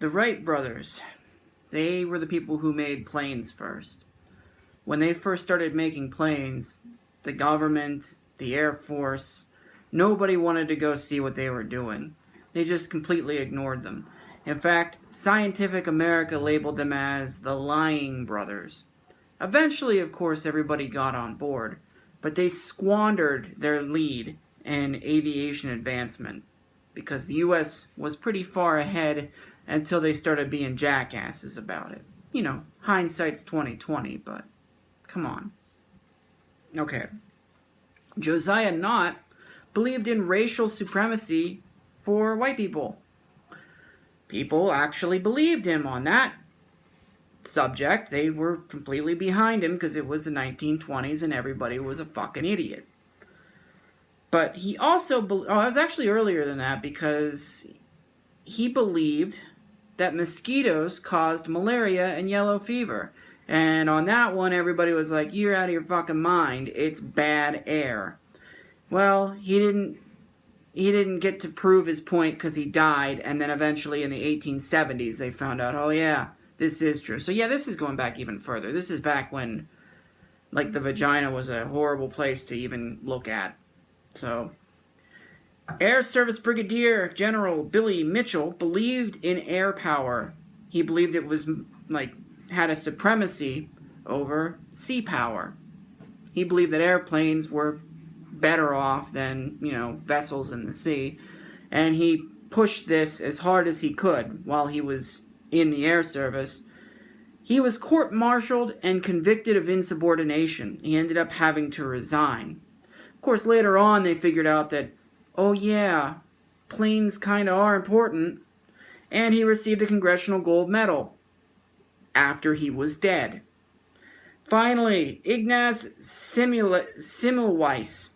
The Wright brothers, they were the people who made planes first. When they first started making planes, the government, the Air Force, nobody wanted to go see what they were doing. They just completely ignored them. In fact, Scientific America labeled them as the Lying Brothers. Eventually, of course, everybody got on board, but they squandered their lead in aviation advancement because the U.S. was pretty far ahead until they started being jackasses about it. You know, hindsight's 20/20, but come on. Okay. Josiah Nott believed in racial supremacy for white people. People actually believed him on that subject. They were completely behind him because it was the 1920s and everybody was a fucking idiot. But he also, it was actually earlier than that because he believed that mosquitoes caused malaria and yellow fever. And on that one, everybody was like, you're out of your fucking mind. It's bad air. Well, he didn't get to prove his point because he died, and then eventually in the 1870s they found out, oh yeah, this is true. So yeah, this is going back even further. This is back when, like, the vagina was a horrible place to even look at. So, Air Service Brigadier General Billy Mitchell believed in air power. He believed it was, like, had a supremacy over sea power. He believed that airplanes were better off than, you know, vessels in the sea. And he pushed this as hard as he could while he was in the Air Service. He was court-martialed and convicted of insubordination. He ended up having to resign. Of course, later on they figured out that, oh yeah, planes kind of are important. And he received a Congressional Gold Medal after he was dead. Finally, Ignaz Semmelweis.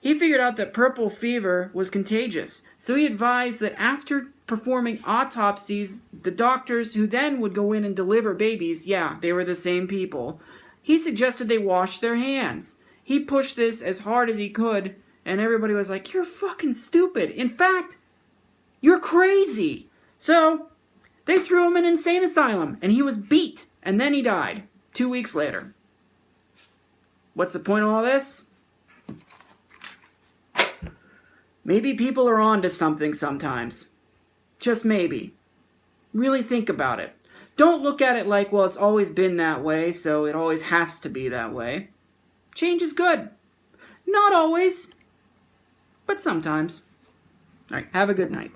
He figured out that purple fever was contagious, so he advised that after performing autopsies, the doctors who then would go in and deliver babies, yeah, they were the same people, he suggested they wash their hands. He pushed this as hard as he could, and everybody was like, you're fucking stupid. In fact, you're crazy. So, they threw him in an insane asylum, and he was beat, and then he died 2 weeks later. What's the point of all this? Maybe people are on to something sometimes. Just maybe. Really think about it. Don't look at it like, well, it's always been that way, so it always has to be that way. Change is good. Not always, but sometimes. All right, have a good night.